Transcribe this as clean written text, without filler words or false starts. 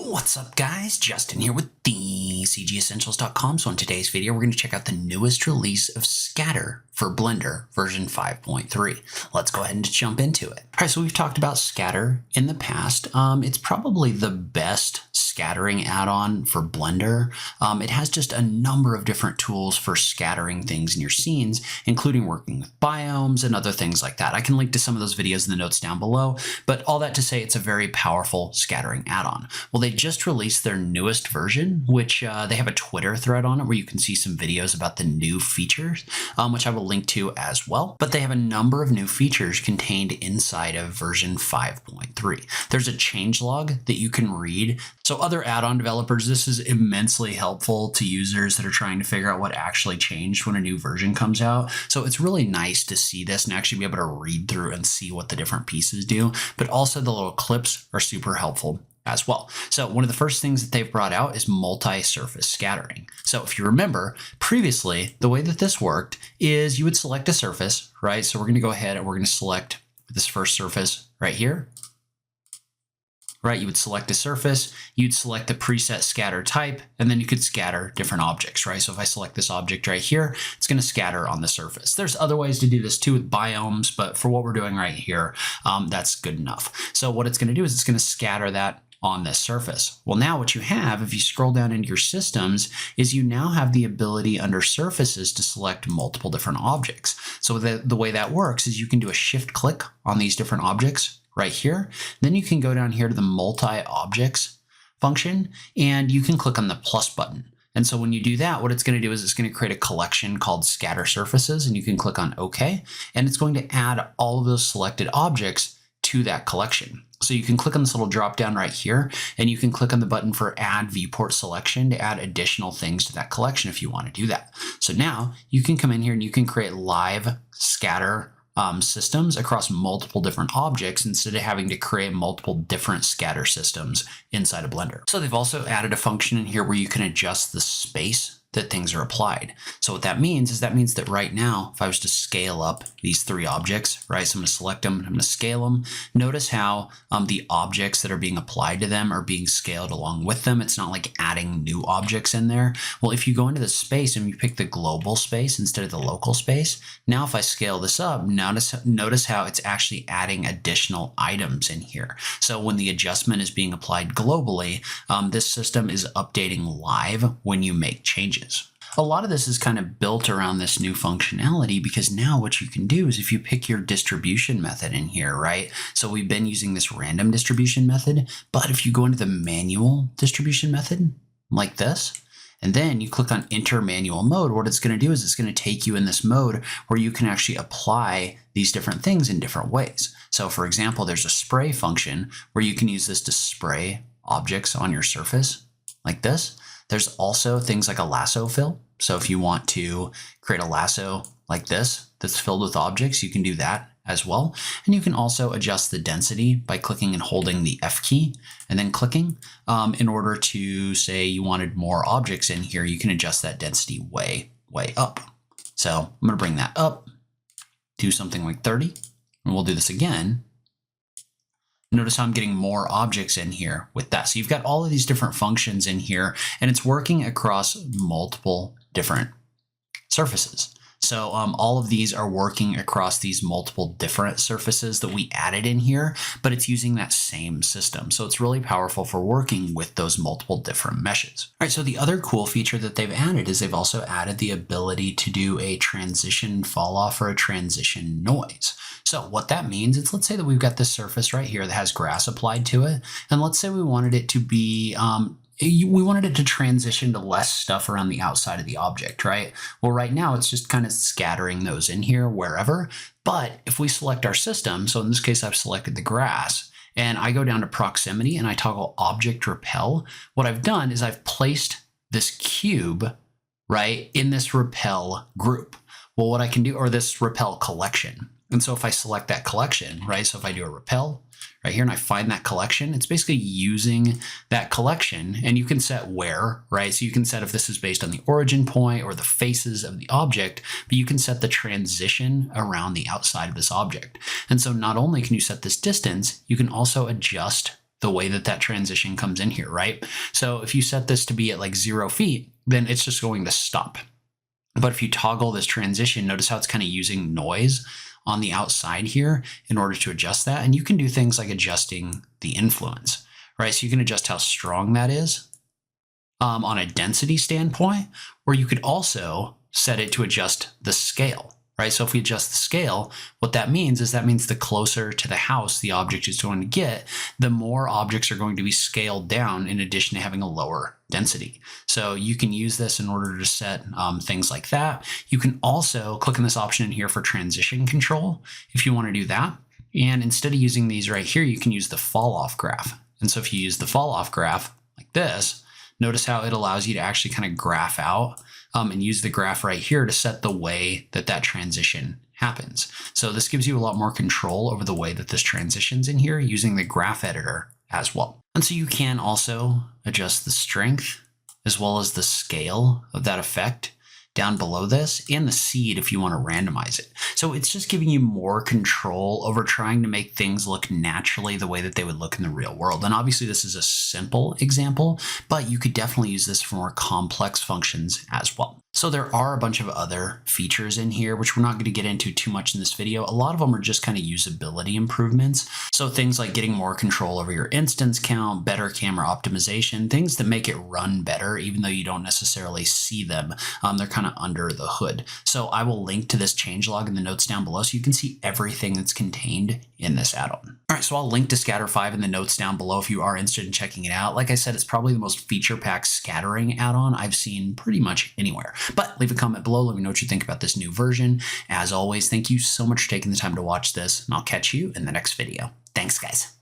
What's up guys, Justin here with the CGEssentials.com. So in today's video, we're going to check out the newest release of Scatter for Blender version 5.3. Let's go ahead and jump into it. All right, so we've talked about Scatter in the past. It's probably the best scattering add-on for Blender. It has just a number of different tools for scattering things in your scenes, including working with biomes and other things like that. I can link to some of those videos in the notes down below, but all that to say it's a very powerful scattering add-on. Well, they just released their newest version, which they have a Twitter thread on it where you can see some videos about the new features, which I will link to as well. But they have a number of new features contained inside of version 5.3. There's a changelog that you can read. So other add-on developers, this is immensely helpful to users that are trying to figure out what actually changed when a new version comes out. So it's really nice to see this and actually be able to read through and see what the different pieces do. But also the little clips are super helpful as well. So one of the first things that they've brought out is multi-surface scattering. So if you remember previously, the way that this worked is you would select a surface, right? So we're going to go ahead and we're going to select this first surface right here. Right, you would select a surface, you'd select the preset scatter type, and then you could scatter different objects, right? So if I select this object right here, it's going to scatter on the surface. There's other ways to do this too with biomes, but for what we're doing right here, that's good enough. So what it's going to do is it's going to scatter that on this surface. Well, now what you have, if you scroll down into your systems, is you now have the ability under surfaces to select multiple different objects. So the way that works is you can do a shift click on these different objects right here. Then you can go down here to the multi-objects function and you can click on the plus button. And so when you do that, what it's going to do is it's going to create a collection called scatter surfaces, and you can click on OK, and it's going to add all of those selected objects to that collection. So you can click on this little drop down right here, and you can click on the button for add viewport selection to add additional things to that collection if you want to do that. So now you can come in here and you can create live scatter systems across multiple different objects instead of having to create multiple different scatter systems inside of Blender. So they've also added a function in here where you can adjust the space that things are applied. So what that means is that right now, if I was to scale up these three objects, right? So I'm going to select them, I'm going to scale them. Notice how the objects that are being applied to them are being scaled along with them. It's not like adding new objects in there. Well, if you go into the space and you pick the global space instead of the local space, now if I scale this up, notice how it's actually adding additional items in here. So when the adjustment is being applied globally, this system is updating live when you make changes. A lot of this is kind of built around this new functionality because now what you can do is if you pick your distribution method in here, right? So we've been using this random distribution method, but if you go into the manual distribution method like this, and then you click on enter manual mode, what it's going to do is it's going to take you in this mode where you can actually apply these different things in different ways. So for example, there's a spray function where you can use this to spray objects on your surface like this. There's also things like a lasso fill. So if you want to create a lasso like this that's filled with objects, you can do that as well. And you can also adjust the density by clicking and holding the F key and then clicking in order to say you wanted more objects in here. You can adjust that density way up. So I'm going to bring that up to something like 30, and we'll do this again. Notice how I'm getting more objects in here with that. So you've got all of these different functions in here, and it's working across multiple different surfaces. So all of these are working across these multiple different surfaces that we added in here, but it's using that same system. So it's really powerful for working with those multiple different meshes. All right, so the other cool feature that they've added is they've also added the ability to do a transition fall off or a transition noise. So what that means is, let's say that we've got this surface right here that has grass applied to it. And let's say we wanted it to be, we wanted it to transition to less stuff around the outside of the object, right? Well, right now it's just kind of scattering those in here wherever. But if we select our system, so in this case, I've selected the grass, and I go down to proximity and I toggle object repel, what I've done is I've placed this cube, right, in this repel group. Well, what I can do, or this repel collection. And so if I select that collection, right, so if I do a repel right here and I find that collection, it's basically using that collection, and you can set where, right? So you can set if this is based on the origin point or the faces of the object, but you can set the transition around the outside of this object. And so not only can you set this distance, you can also adjust the way that that transition comes in here, right? So if you set this to be at like 0 feet, then it's just going to stop. But if you toggle this transition, notice how it's kind of using noise on the outside here in order to adjust that. And you can do things like adjusting the influence, right? So you can adjust how strong that is on a density standpoint, or you could also set it to adjust the scale, right? So if we adjust the scale, what that means is the closer to the house the object is going to get, the more objects are going to be scaled down in addition to having a lower density. So you can use this in order to set things like that. You can also click on this option in here for transition control if you want to do that. And instead of using these right here, you can use the Falloff graph. And so if you use the Falloff graph like this, notice how it allows you to actually kind of graph out and use the graph right here to set the way that that transition happens. So this gives you a lot more control over the way that this transitions in here using the graph editor as well. And so you can also adjust the strength as well as the scale of that effect down below this, and the seed if you want to randomize it. So it's just giving you more control over trying to make things look naturally the way that they would look in the real world. And obviously this is a simple example, but you could definitely use this for more complex functions as well. So there are a bunch of other features in here, which we're not going to get into too much in this video. A lot of them are just kind of usability improvements. So things like getting more control over your instance count, better camera optimization, things that make it run better, even though you don't necessarily see them. They're kind of under the hood. So I will link to this changelog in the notes down below so you can see everything that's contained in this add-on. All right, so I'll link to Scatter 5 in the notes down below if you are interested in checking it out. Like I said, it's probably the most feature-packed scattering add-on I've seen pretty much anywhere. But leave a comment below. Let me know what you think about this new version. As always, thank you so much for taking the time to watch this, and I'll catch you in the next video. Thanks, guys.